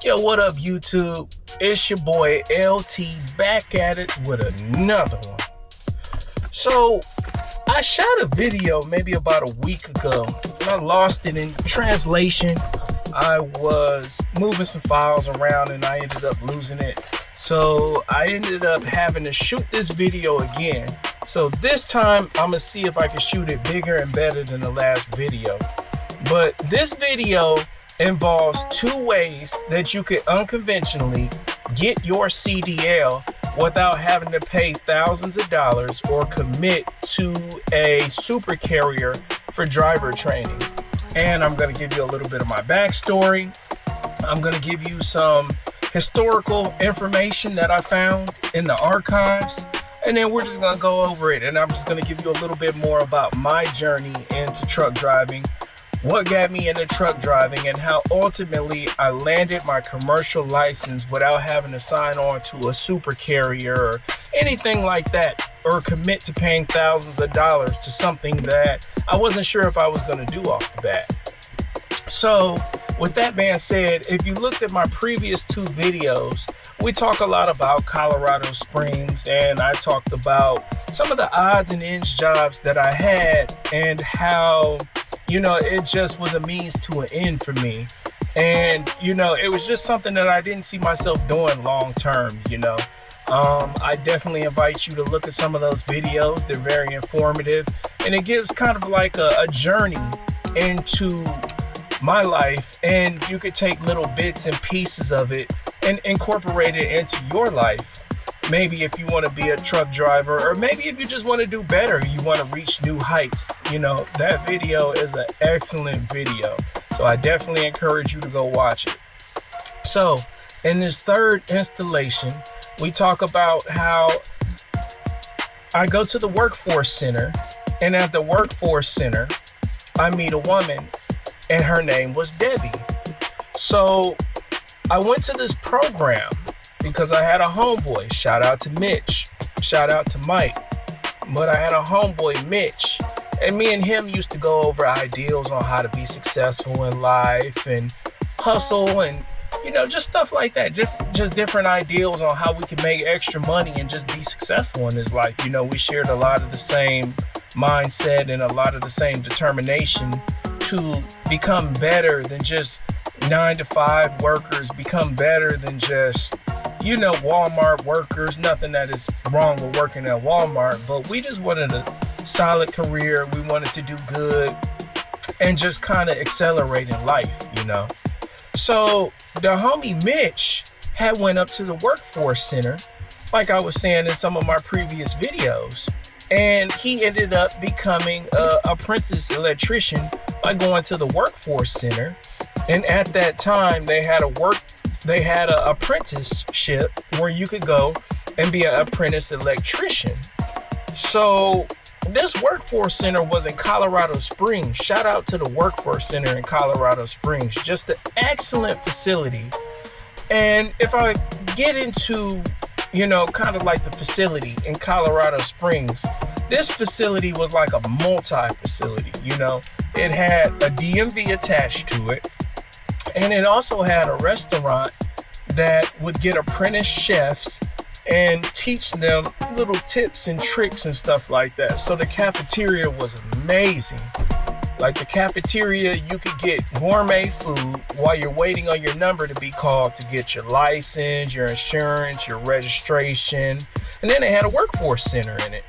Yo, what up, YouTube? It's your boy LT back at it with another one. So, I shot a video maybe about a week ago, and I lost it in translation. I was moving some files around and I ended up losing it. So, I ended up having to shoot this video again. So, this time, I'm going to see if I can shoot it bigger and better than the last video. But this video involves two ways that you could unconventionally get your CDL without having to pay thousands of dollars or commit to a super carrier for driver training. And I'm going to give you a little bit of my backstory. I'm going to give you some historical information that I found in the archives. And then we're just going to go over it. And I'm just going to give you a little bit more about my journey into truck driving, what got me into truck driving, and how ultimately I landed my commercial license without having to sign on to a super carrier or anything like that, or commit to paying thousands of dollars to something that I wasn't sure if I was going to do off the bat. So with that being said, if you looked at my previous two videos, we talk a lot about Colorado Springs, and I talked about some of the odds and ends jobs that I had and how, you know, it just was a means to an end for me. And, you know, it was just something that I didn't see myself doing long term, you know. I definitely invite you to look at some of those videos. They're very informative, and it gives kind of like a journey into my life, and you could take little bits and pieces of it and incorporate it into your life. Maybe if you want to be a truck driver, or maybe if you just want to do better, you want to reach new heights, you know, that video is an excellent video. So I definitely encourage you to go watch it. So in this third installation, we talk about how I go to the workforce center, and at the workforce center, I meet a woman, and her name was Debbie. So I went to this program because I had a homeboy. Shout out to Mitch. Shout out to Mike. But I had a homeboy, Mitch. And me and him used to go over ideals on how to be successful in life and hustle and, you know, just stuff like that. Just different ideals on how we can make extra money and just be successful in this life. You know, we shared a lot of the same mindset and a lot of the same determination to become better than just 9-to-5 workers, become better than just, you know, Walmart workers. Nothing that is wrong with working at Walmart, but we just wanted a solid career. We wanted to do good and just kind of accelerate in life, you know. So the homie Mitch had went up to the workforce center, like I was saying in some of my previous videos, and he ended up becoming an apprentice electrician by going to the workforce center. And at that time, they had an apprenticeship where you could go and be an apprentice electrician. So this workforce center was in Colorado Springs. Shout out to the workforce center in Colorado Springs. Just an excellent facility. And if I get into, you know, kind of like the facility in Colorado Springs, this facility was like a multi-facility, you know. It had a DMV attached to it, and it also had a restaurant that would get apprentice chefs and teach them little tips and tricks and stuff like that. So the cafeteria was amazing. Like the cafeteria, you could get gourmet food while you're waiting on your number to be called to get your license, your insurance, your registration. And then they had a workforce center in it.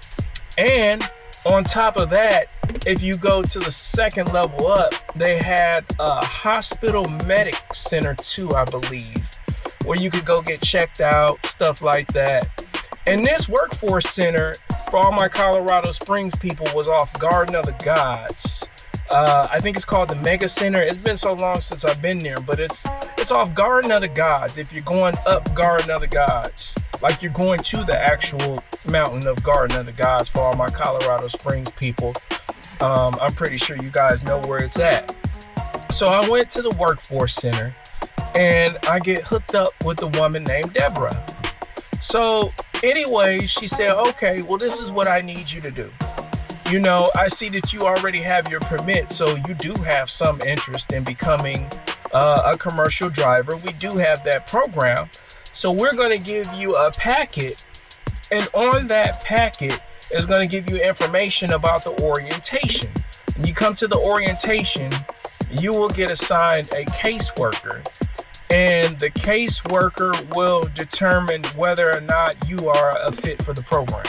And on top of that, if you go to the second level up, they had a hospital medic center too, I believe, where you could go get checked out, stuff like that. And this workforce center, for all my Colorado Springs people, was off Garden of the Gods. I think it's called the Mega Center. It's been so long since I've been there, but it's off Garden of the Gods. If you're going up Garden of the Gods, like you're going to the actual mountain of Garden of the Gods, for all my Colorado Springs people, I'm pretty sure you guys know where it's at. So I went to the workforce center, and I get hooked up with a woman named Deborah. So anyway, she said, okay, well, this is what I need you to do. You know, I see that you already have your permit, so you do have some interest in becoming a commercial driver. We do have that program. So we're going to give you a packet, and on that packet is going to give you information about the orientation. When you come to the orientation, you will get assigned a caseworker, and the caseworker will determine whether or not you are a fit for the program.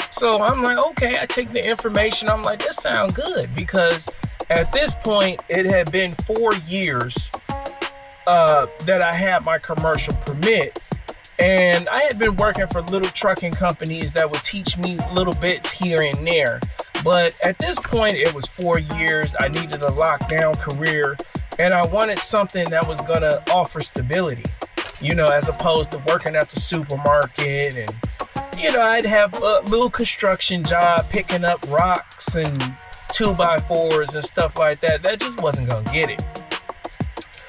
So I'm like, okay, I take the information. I'm like, this sounds good, because at this point, it had been 4 years that I had my commercial permit, and I had been working for little trucking companies that would teach me little bits here and there. But at this point, it was 4 years. I needed a lockdown career, and I wanted something that was gonna offer stability, as opposed to working at the supermarket. And I'd have a little construction job picking up rocks and 2x4s and stuff like that. That just wasn't gonna get it.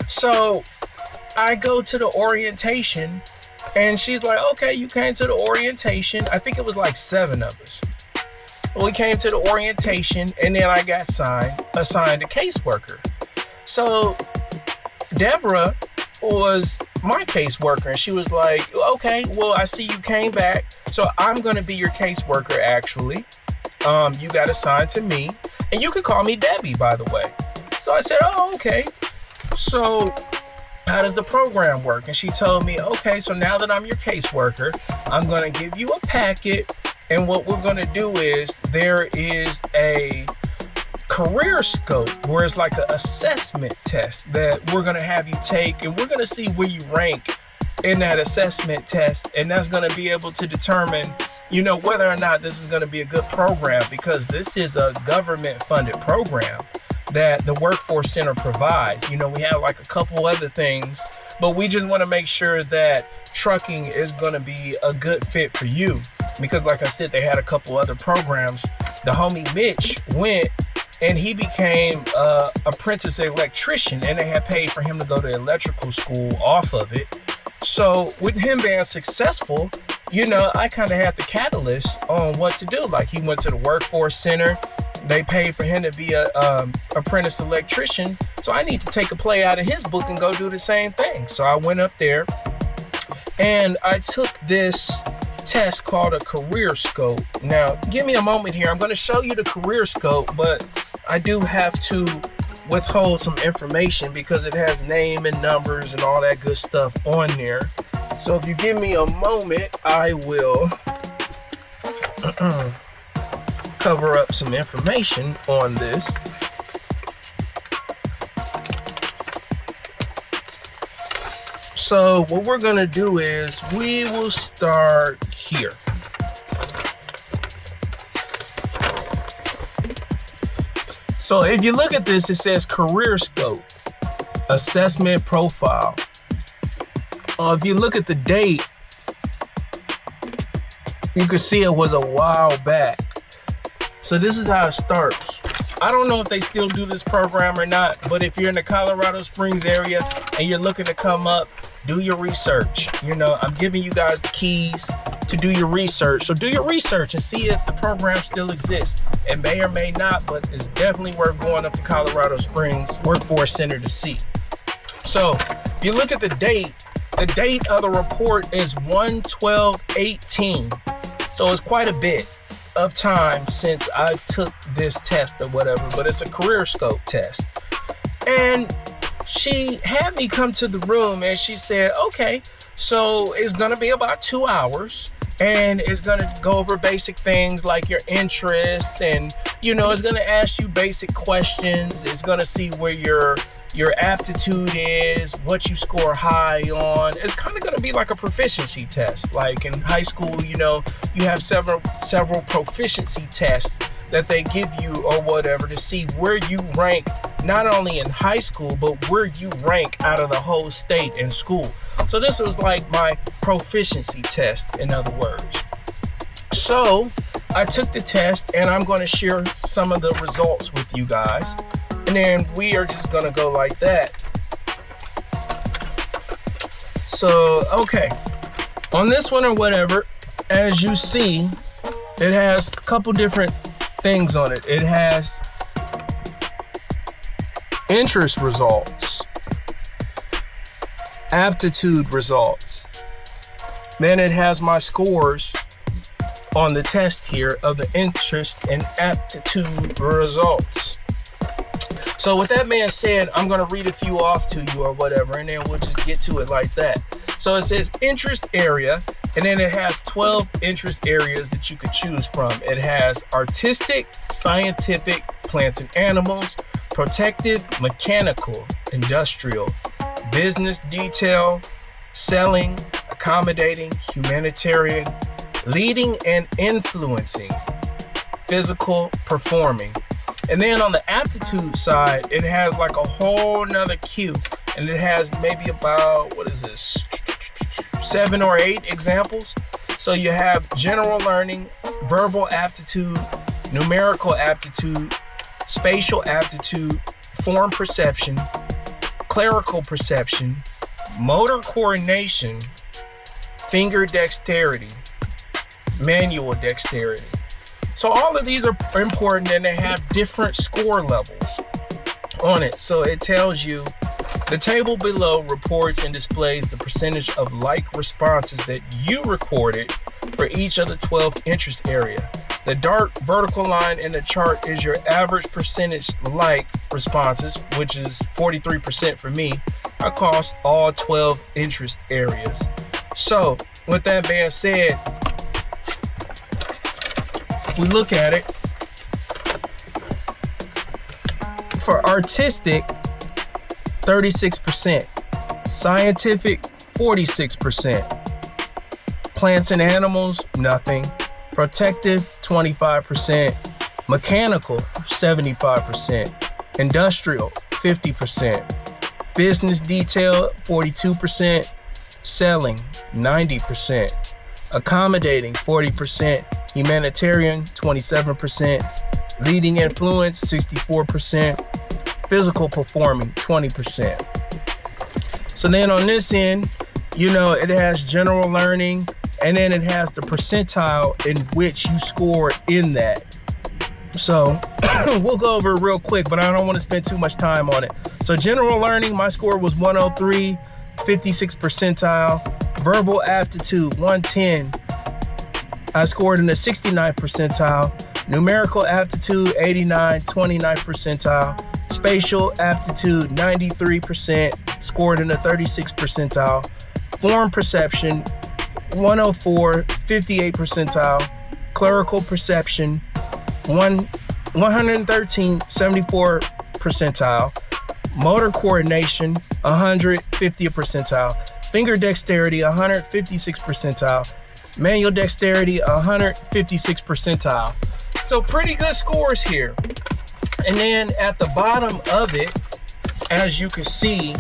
So I go to the orientation, and she's like, okay, you came to the orientation. I think it was like 7 of us. We came to the orientation, and then I got assigned a caseworker. So Deborah was my caseworker, and she was like, okay, well, I see you came back, so I'm going to be your caseworker, actually. You got assigned to me, and you could call me Debbie, by the way. So I said, oh, okay. So how does the program work? And she told me, okay, so now that I'm your caseworker, I'm going to give you a packet, and what we're going to do is there is a career scope where it's like an assessment test that we're going to have you take, and we're going to see where you rank in that assessment test, and that's going to be able to determine whether or not this is going to be a good program, because this is a government funded program that the Workforce Center provides. We have like a couple other things, but we just want to make sure that trucking is going to be a good fit for you, because like I said, they had a couple other programs. The homie Mitch went and he became a apprentice electrician, and they had paid for him to go to electrical school off of it. So with him being successful, I kind of had the catalyst on what to do. Like, he went to the Workforce Center. They paid for him to be a apprentice electrician. So I need to take a play out of his book and go do the same thing. So I went up there and I took this test called a career scope. Now, give me a moment here. I'm going to show you the career scope, but I do have to withhold some information because it has name and numbers and all that good stuff on there. So if you give me a moment, I will cover up some information on this. So what we're gonna do is we will start here. So if you look at this, it says career scope, assessment profile. If you look at the date, you can see it was a while back. So this is how it starts. I don't know if they still do this program or not, but if you're in the Colorado Springs area and you're looking to come up, do your research. I'm giving you guys the keys to do your research. So do your research and see if the program still exists. It may or may not, but it's definitely worth going up to Colorado Springs Workforce Center to see. So if you look at the date of the report is 1/12/18. So it's quite a bit of time since I took this test or whatever, but it's a career scope test. And she had me come to the room and she said, okay, so it's gonna be about 2 hours, and it's gonna go over basic things like your interest, and it's gonna ask you basic questions. It's gonna see where your aptitude is, what you score high on. It's kind of going to be like a proficiency test. Like in high school, you have several proficiency tests that they give you or whatever to see where you rank, not only in high school, but where you rank out of the whole state in school. So this was like my proficiency test, in other words. So I took the test, and I'm going to share some of the results with you guys. And then we are just gonna go like that. So, okay. On this one or whatever, as you see, it has a couple different things on it. It has interest results. aptitude results. Then it has my scores on the test here of the interest and aptitude results. So with that being said, I'm going to read a few off to you or whatever, and then we'll just get to it like that. So it says interest area, and then it has 12 interest areas that you could choose from. It has artistic, scientific, plants and animals, protective, mechanical, industrial, business detail, selling, accommodating, humanitarian, leading and influencing, physical, performing. And then on the aptitude side, it has like a whole nother queue, and it has maybe about, 7 or 8 examples. So you have general learning, verbal aptitude, numerical aptitude, spatial aptitude, form perception, clerical perception, motor coordination, finger dexterity, manual dexterity. So all of these are important, and they have different score levels on it. So it tells you the table below reports and displays the percentage of like responses that you recorded for each of the 12 interest area. The dark vertical line in the chart is your average percentage like responses, which is 43% for me, across all 12 interest areas. So with that being said, we look at it. For artistic, 36%, scientific, 46%, plants and animals, nothing, protective, 25%, mechanical, 75%, industrial, 50%, business detail, 42%, selling, 90%, accommodating, 40%, humanitarian, 27%, leading influence, 64%, physical performing, 20%. So then on this end, it has general learning, and then it has the percentile in which you scored in that. So we'll go over it real quick, but I don't want to spend too much time on it. So general learning, my score was 103, 56 percentile. Verbal aptitude, 110. I scored in the 69th percentile. Numerical aptitude, 89, 29th percentile. Spatial aptitude, 93%, scored in the 36th percentile. Form perception, 104, 58 percentile. Clerical perception, 113, 74 percentile. Motor coordination, 150 percentile. Finger dexterity, 156 percentile. Manual dexterity, 156 percentile. So pretty good scores here. And then at the bottom of it, as you can see,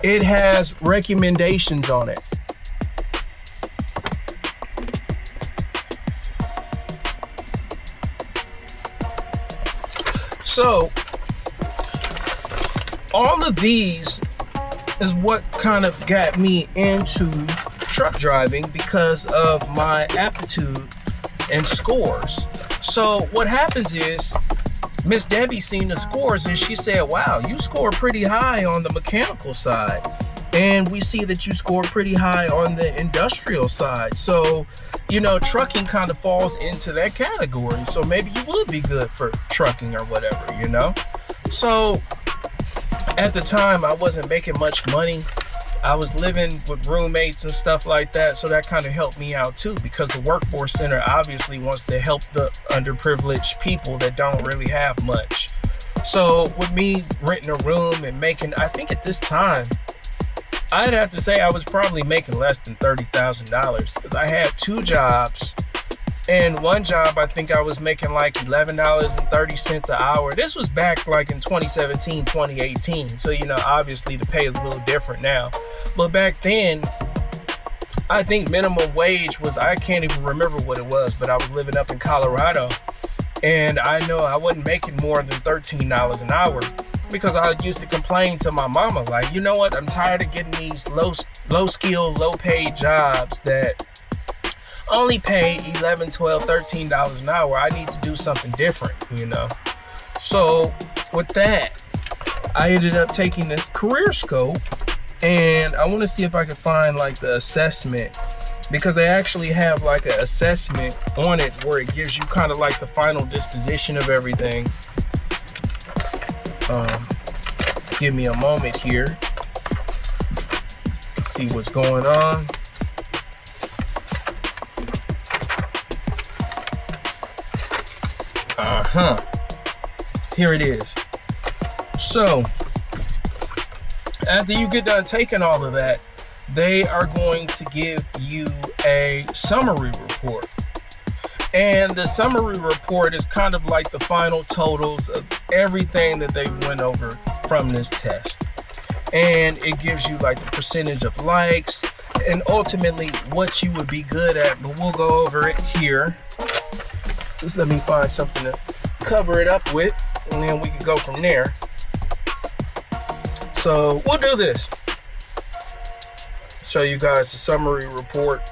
it has recommendations on it. So all of these is what kind of got me into truck driving, because of my aptitude and scores. So what happens is, Miss Debbie seen the scores and she said, wow, you score pretty high on the mechanical side. And we see that you score pretty high on the industrial side. So, trucking kind of falls into that category. So maybe you would be good for trucking or whatever, So at the time, I wasn't making much money. I was living with roommates and stuff like that, so that kind of helped me out too, because the workforce center obviously wants to help the underprivileged people that don't really have much. So with me renting a room and making, I think at this time, I'd have to say I was probably making less than $30,000, because I had 2 jobs. And one job, I think I was making like $11.30 an hour. This was back like in 2017, 2018. So, obviously the pay is a little different now. But back then, I think minimum wage was, I can't even remember what it was, but I was living up in Colorado. And I know I wasn't making more than $13 an hour, because I used to complain to my mama, like, you know what? I'm tired of getting these low skill, low paid jobs that only pay $11, $12, $13 an hour. I need to do something different, So with that, I ended up taking this career scope And I want to see if I can find like the assessment, because they actually have like an assessment on it where it gives you kind of like the final disposition of everything. Give me a moment here. See what's going on. Here it is. So after you get done taking all of that, they are going to give you a summary report. And the summary report is kind of like the final totals of everything that they went over from this test. And it gives you like the percentage of likes and ultimately what you would be good at. But we'll go over it here. Just let me find something to cover it up with, and then we can go from there. So we'll do this. Show you guys the summary report.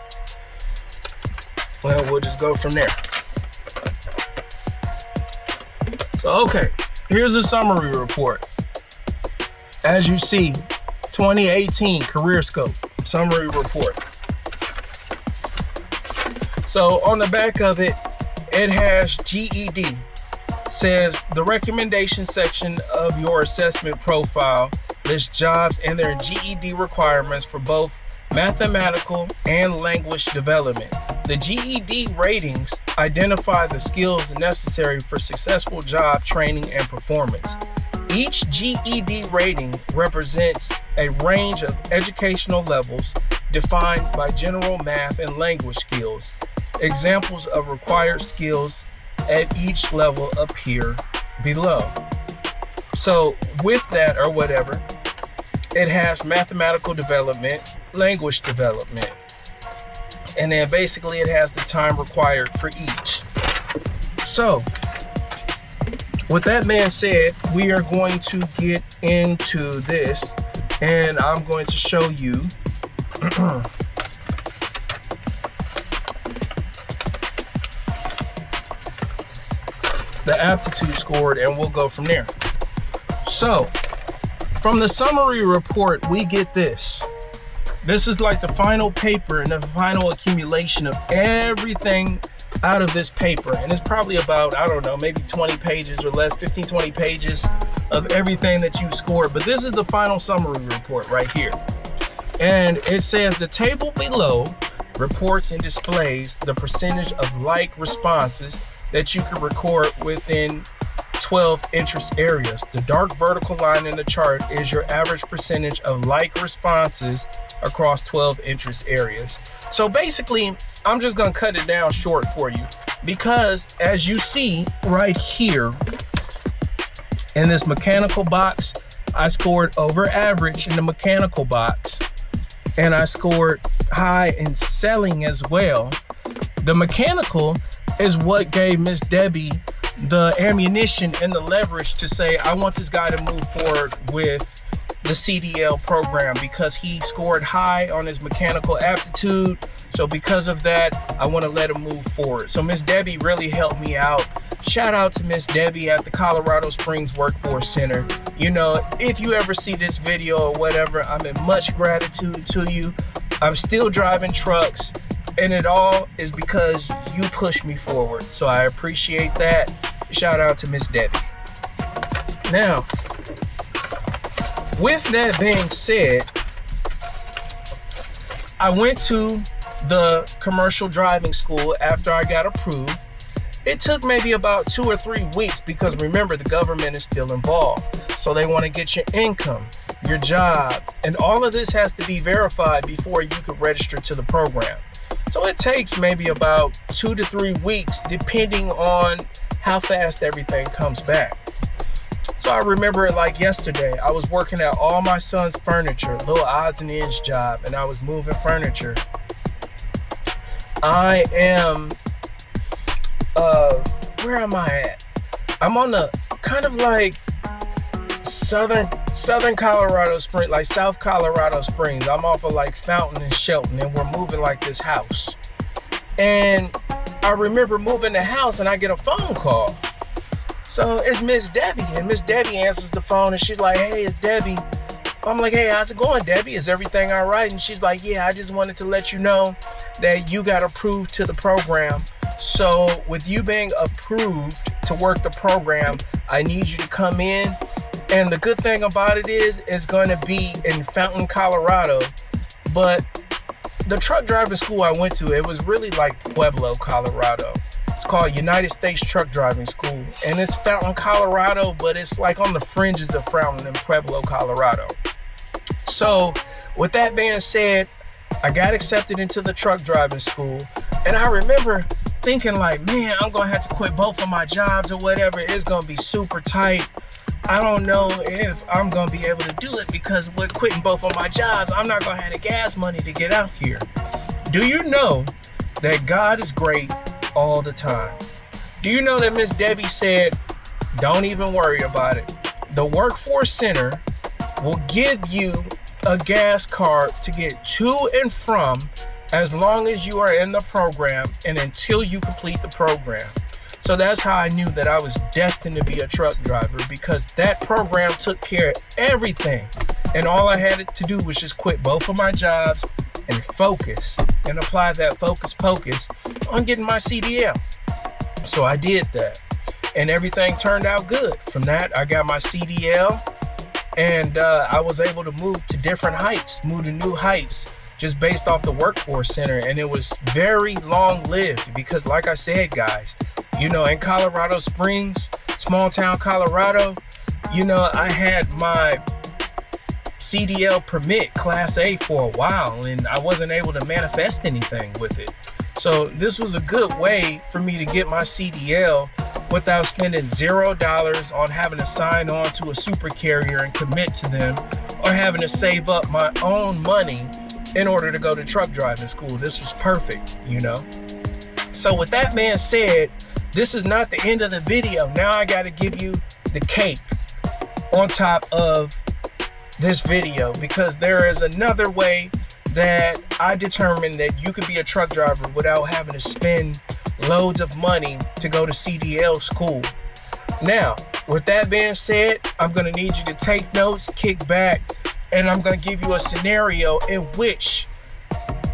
Well, we'll just go from there. So, okay, here's the summary report. As you see, 2018 Career Scope Summary Report. So on the back of it, it has GED. Says the recommendation section of your assessment profile lists jobs and their GED requirements for both mathematical and language development. The GED ratings identify the skills necessary for successful job training and performance. Each GED rating represents a range of educational levels defined by general math and language skills. Examples of required skills at each level appear below. So with that or whatever, it has mathematical development, language development, and then basically it has the time required for each. So with that being said, we are going to get into this, and I'm going to show you the aptitude scored, and we'll go from there. So from the summary report, we get this. This is like the final paper and the final accumulation of everything out of this paper. And it's probably about, I don't know, maybe 20 pages or less, 15, 20 pages of everything that you scored. But this is the final summary report right here. And it says the table below reports and displays the percentage of like responses that you can record within 12 interest areas. The dark vertical line in the chart is your average percentage of like responses across 12 interest areas. So basically, I'm just gonna cut it down short for you, because as you see right here in this mechanical box, I scored over average in the mechanical box, and I scored high in selling as well. The mechanical is what gave Miss Debbie the ammunition and the leverage to say, I want this guy to move forward with the CDL program, because he scored high on his mechanical aptitude. So because of that, I want to let him move forward. So Miss Debbie really helped me out. Shout out to Miss Debbie at the Colorado Springs Workforce Center. You know, if you ever see this video or whatever, I'm in much gratitude to you. I'm still driving trucks, and it all is because you pushed me forward. So I appreciate that. Shout out to Miss Debbie. Now, with that being said, I went to the commercial driving school after I got approved. It took maybe about 2 or 3 weeks, because remember, the government is still involved. So they want to get your income, your job, and all of this has to be verified before you could register to the program. So it takes maybe about 2 to 3 weeks, depending on how fast everything comes back. So I remember it like yesterday. I was working at all my son's furniture, little odds and ends job, and I was moving furniture. I am, where am I at? I'm on the kind of like southern Colorado Springs, like South Colorado Springs. I'm off of like Fountain and Shelton, and we're moving like this house. And I remember moving the house, and I get a phone call. So it's Miss Debbie, and Miss Debbie answers the phone, and she's like, hey, it's Debbie. I'm like, hey, how's it going, Debbie? Is everything all right? And she's like, yeah, I just wanted to let you know that you got approved to the program. So with you being approved to work the program, I need you to come in. And the good thing about it is it's going to be in Fountain, Colorado. But the truck driving school I went to, it was really like Pueblo, Colorado. It's called United States Truck Driving School. And it's Fountain, Colorado, but it's like on the fringes of Fountain in Pueblo, Colorado. So with that being said, I got accepted into the truck driving school. And I remember thinking like, man, I'm going to have to quit both of my jobs or whatever. It's going to be super tight. I don't know if I'm going to be able to do it because with quitting both of my jobs, I'm not going to have the gas money to get out here. Do you know that God is great all the time? Do you know that Miss Debbie said, don't even worry about it. The Workforce Center will give you a gas card to get to and from as long as you are in the program and until you complete the program. So that's how I knew that I was destined to be a truck driver, because that program took care of everything. And all I had to do was just quit both of my jobs and focus and apply that focus on getting my CDL. So I did that and everything turned out good. From that, I got my CDL and I was able to move to new heights just based off the Workforce Center. And it was very long lived because like I said, guys, you know, in Colorado Springs, small town Colorado, you know, I had my CDL permit class A for a while and I wasn't able to manifest anything with it. So this was a good way for me to get my CDL without spending $0 on having to sign on to a super carrier and commit to them, or having to save up my own money in order to go to truck driving school. This was perfect, you know? So with that being said, this is not the end of the video. Now I got to give you the cake on top of this video, because there is another way that I determined that you could be a truck driver without having to spend loads of money to go to CDL school. Now, with that being said, I'm going to need you to take notes, kick back, and I'm going to give you a scenario in which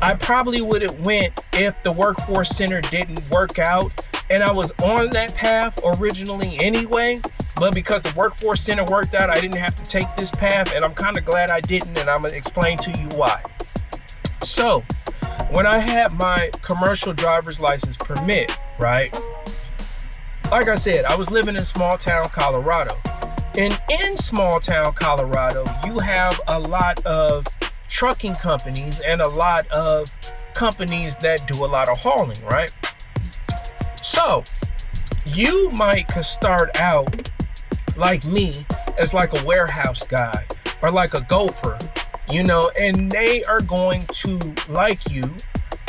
I probably would have went if the Workforce Center didn't work out. And I was on that path originally anyway, but because the Workforce Center worked out, I didn't have to take this path, and I'm kind of glad I didn't, and I'm going to explain to you why. So, when I had my commercial driver's license permit, right? Like I said, I was living in small town Colorado. And in small town Colorado, you have a lot of trucking companies and a lot of companies that do a lot of hauling, right? So you might could start out like me as like a warehouse guy or like a gopher, you know, and they are going to like you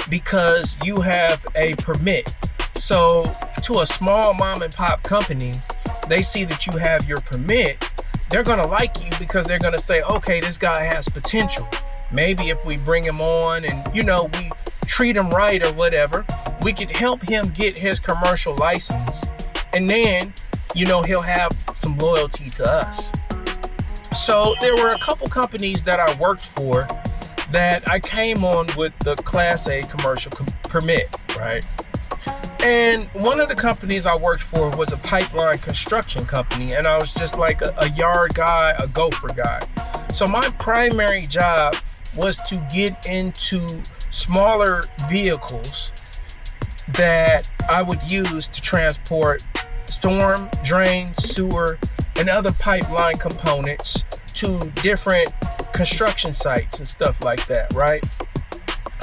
because you have a permit. So to a small mom and pop company, they see that you have your permit, they're going to like you because they're going to say, okay, this guy has potential. Maybe if we bring him on and, you know, we treat him right or whatever, we could help him get his commercial license. And then, you know, he'll have some loyalty to us. So there were a couple companies that I worked for that I came on with the Class A commercial permit, right? And one of the companies I worked for was a pipeline construction company, and I was just like a yard guy, a gopher guy. So my primary job was to get into smaller vehicles that I would use to transport storm, drain, sewer, and other pipeline components to different construction sites and stuff like that, right?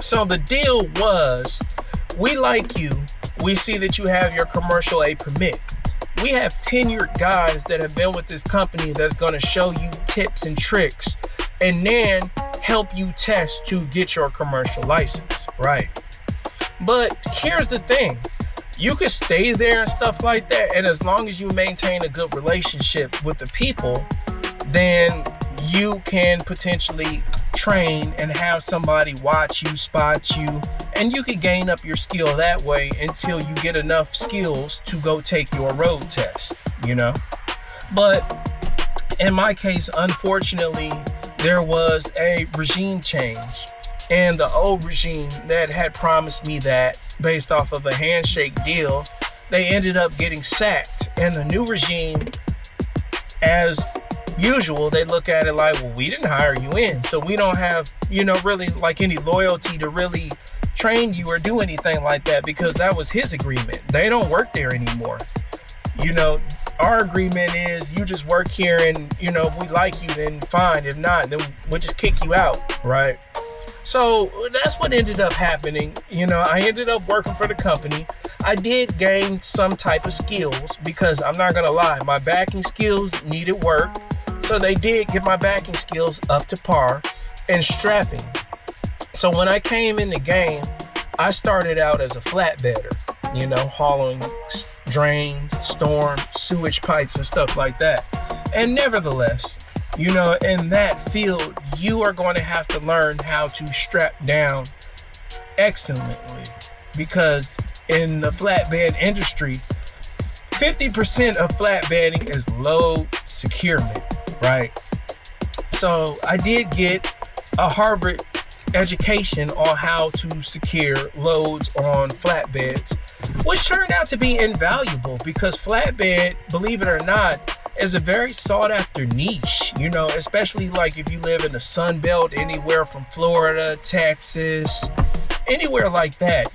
So the deal was, we like you. We see that you have your commercial A permit. We have tenured guys that have been with this company that's going to show you tips and tricks and then help you test to get your commercial license, right? But here's the thing. You can stay there and stuff like that, and as long as you maintain a good relationship with the people, then you can potentially train and have somebody watch you, spot you, and you can gain up your skill that way until you get enough skills to go take your road test, you know? But in my case, unfortunately, there was a regime change. And the old regime that had promised me that based off of a handshake deal, they ended up getting sacked. And the new regime, as usual, they look at it like, well, we didn't hire you in, so we don't have, really like any loyalty to really train you or do anything like that, because that was his agreement. They don't work there anymore. Our agreement is you just work here, and if we like you, then fine. If not, then we'll just kick you out, right? So that's what ended up happening. I ended up working for the company. I did gain some type of skills, because I'm not gonna lie, my backing skills needed work. So they did get my backing skills up to par and strapping. So when I came in the game, I started out as a flatbedder, hauling drains, storm, sewage pipes and stuff like that. And nevertheless, in that field, you are going to have to learn how to strap down excellently, because in the flatbed industry, 50% of flatbedding is load securement, right? So I did get a Harvard education on how to secure loads on flatbeds, which turned out to be invaluable, because flatbed, believe it or not, is a very sought after niche, especially like if you live in the Sun Belt, anywhere from Florida, Texas, anywhere like that.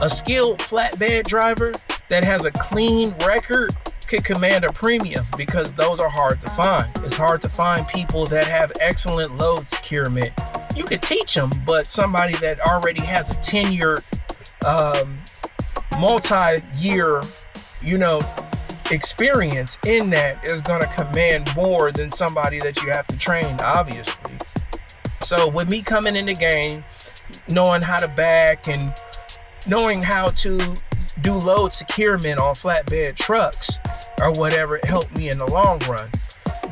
A skilled flatbed driver that has a clean record could command a premium, because those are hard to find. It's hard to find people that have excellent load securement. You could teach them, but somebody that already has a tenured, multi-year, experience in that is going to command more than somebody that you have to train, obviously. So with me coming in the game, knowing how to back and knowing how to do load securement on flatbed trucks or whatever, it helped me in the long run.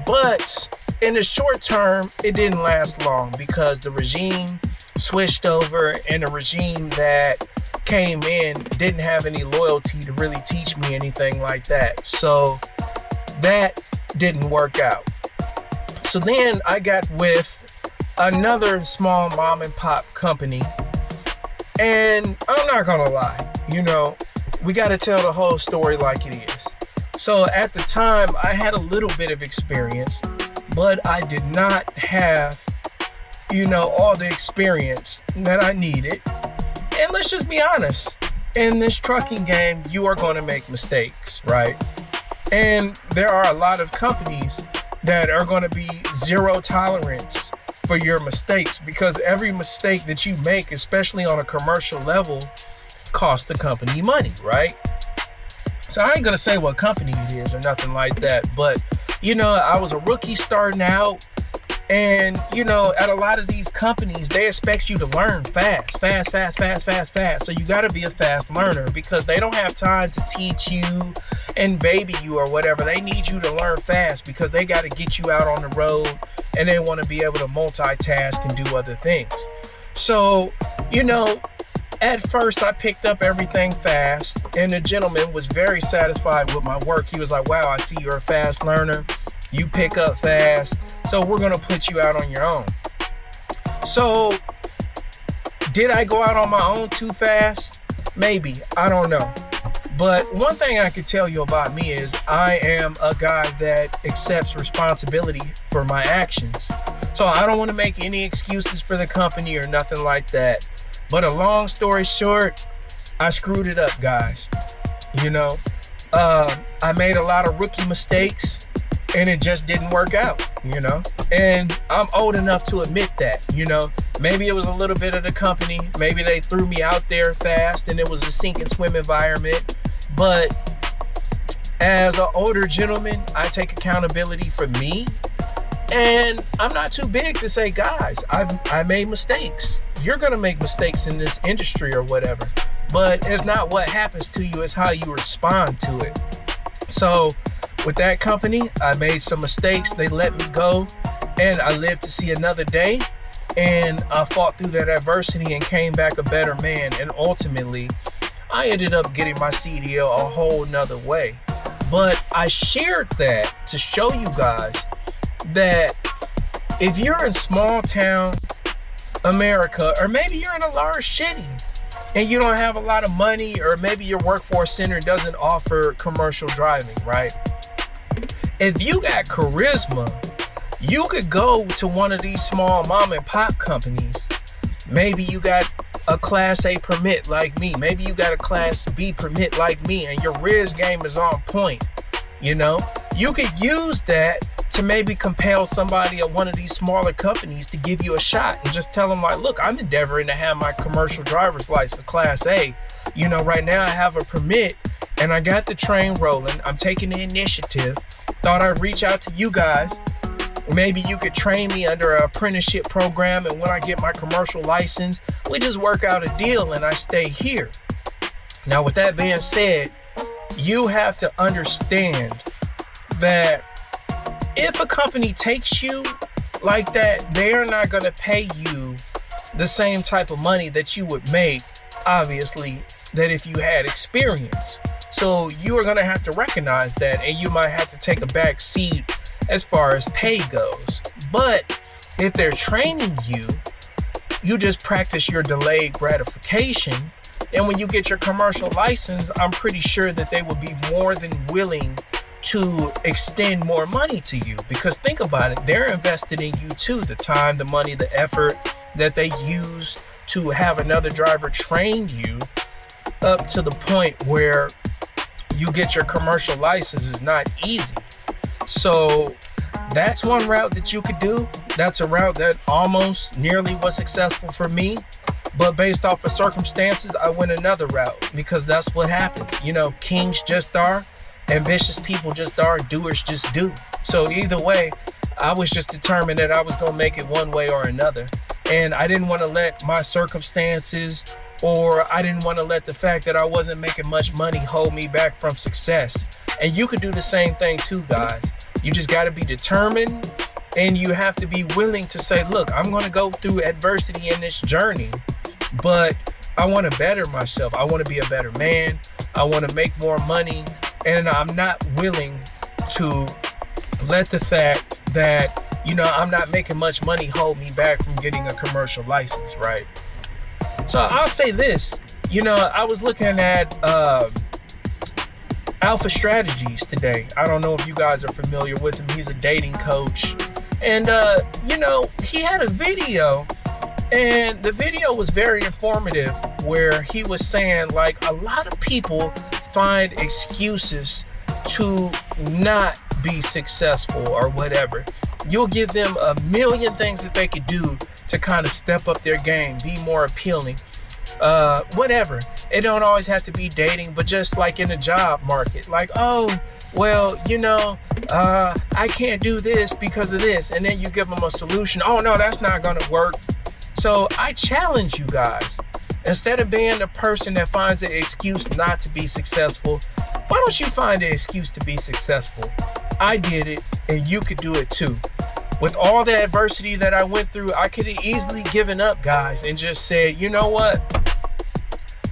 But in the short term, it didn't last long, because the regime switched over, and the regime that came in didn't have any loyalty to really teach me anything like that. So that didn't work out. So then I got with another small mom and pop company, and I'm not gonna lie, we got to tell the whole story like it is. So at the time, I had a little bit of experience, but I did not have, all the experience that I needed. And let's just be honest, in this trucking game, you are going to make mistakes, right? And there are a lot of companies that are going to be zero tolerance for your mistakes, because every mistake that you make, especially on a commercial level, costs the company money, right? So I ain't going to say what company it is or nothing like that, but, I was a rookie starting out. And, at a lot of these companies, they expect you to learn fast. So you got to be a fast learner, because they don't have time to teach you and baby you or whatever. They need you to learn fast, because they got to get you out on the road, and they want to be able to multitask and do other things. So, at first I picked up everything fast, and the gentleman was very satisfied with my work. He was like, wow, I see you're a fast learner. You pick up fast, so we're going to put you out on your own. So did I go out on my own too fast? Maybe. I don't know. But one thing I can tell you about me is I am a guy that accepts responsibility for my actions. So I don't want to make any excuses for the company or nothing like that. But a long story short, I screwed it up, guys. I made a lot of rookie mistakes, and it just didn't work out, and I'm old enough to admit that, maybe it was a little bit of the company, maybe they threw me out there fast and it was a sink and swim environment. But as an older gentleman, I take accountability for me, and I'm not too big to say, guys, I made mistakes. You're gonna make mistakes in this industry or whatever, but it's not what happens to you, it's how you respond to it. So with that company, I made some mistakes. They let me go, and I lived to see another day, and I fought through that adversity and came back a better man. And ultimately, I ended up getting my CDL a whole nother way. But I shared that to show you guys that if you're in small town America, or maybe you're in a large city and you don't have a lot of money, or maybe your workforce center doesn't offer commercial driving, right? If you got charisma, you could go to one of these small mom and pop companies. Maybe you got a Class A permit like me. Maybe you got a Class B permit like me, and your Riz game is on point. You know, you could use that to maybe compel somebody at one of these smaller companies to give you a shot, and just tell them, like, look, I'm endeavoring to have my commercial driver's license, Class A. You know, right now I have a permit and I got the train rolling. I'm taking the initiative. Thought I'd reach out to you guys. Maybe you could train me under an apprenticeship program, and when I get my commercial license, we just work out a deal and I stay here. Now, with that being said, you have to understand that if a company takes you like that, they're not going to pay you the same type of money that you would make, obviously, that if you had experience. So you are going to have to recognize that, and you might have to take a back seat as far as pay goes. But if they're training you, you just practice your delayed gratification. And when you get your commercial license, I'm pretty sure that they will be more than willing to extend more money to you. Because think about it, they're invested in you too. The time, the money, the effort that they use to have another driver train you up to the point where you get your commercial license is not easy. So that's one route that you could do. That's a route that almost nearly was successful for me. But based off of circumstances, I went another route, because that's what happens. You know, kings just are, ambitious people just are, doers just do. So either way, I was just determined that I was going to make it one way or another. And I didn't want to let my circumstances, or I didn't want to let the fact that I wasn't making much money hold me back from success. And you could do the same thing too, guys. You just got to be determined, and you have to be willing to say, look, I'm going to go through adversity in this journey, but I want to better myself. I want to be a better man. I want to make more money. And I'm not willing to let the fact that, you know, I'm not making much money hold me back from getting a commercial license, right? So I'll say this, you know, I was looking at Alpha Strategies today. I don't know if you guys are familiar with him. He's a dating coach. And, you know, he had a video, and the video was very informative, where he was saying, like, a lot of people find excuses to not be successful or whatever. You'll give them a million things that they could do to kind of step up their game, be more appealing, whatever. It don't always have to be dating, but just like in the job market, like, oh, well, you know, I can't do this because of this. And then you give them a solution. Oh, no, that's not going to work. So I challenge you guys, instead of being the person that finds an excuse not to be successful, why don't you find an excuse to be successful? I did it, and you could do it too. With all the adversity that I went through, I could have easily given up, guys, and just said, you know what?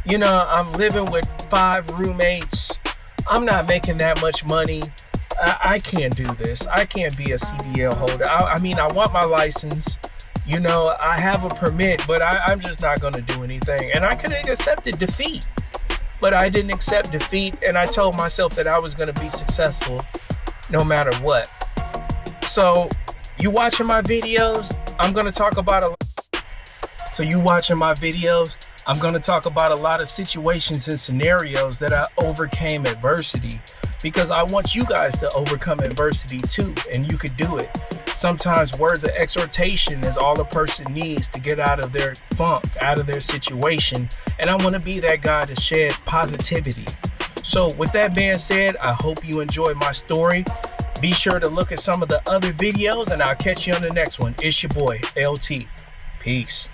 You know, I'm living with 5 roommates. I'm not making that much money. I can't do this. I can't be a CDL holder. I mean, I want my license. You know, I have a permit, but I'm just not going to do anything. And I could have accepted defeat, but I didn't accept defeat. And I told myself that I was going to be successful no matter what. So you watching my videos, I'm going to talk about a lot of situations and scenarios that I overcame adversity, because I want you guys to overcome adversity too, and you could do it. Sometimes words of exhortation is all a person needs to get out of their funk, out of their situation. And I want to be that guy to shed positivity. So with that being said, I hope you enjoyed my story. Be sure to look at some of the other videos, and I'll catch you on the next one. It's your boy, LT. Peace.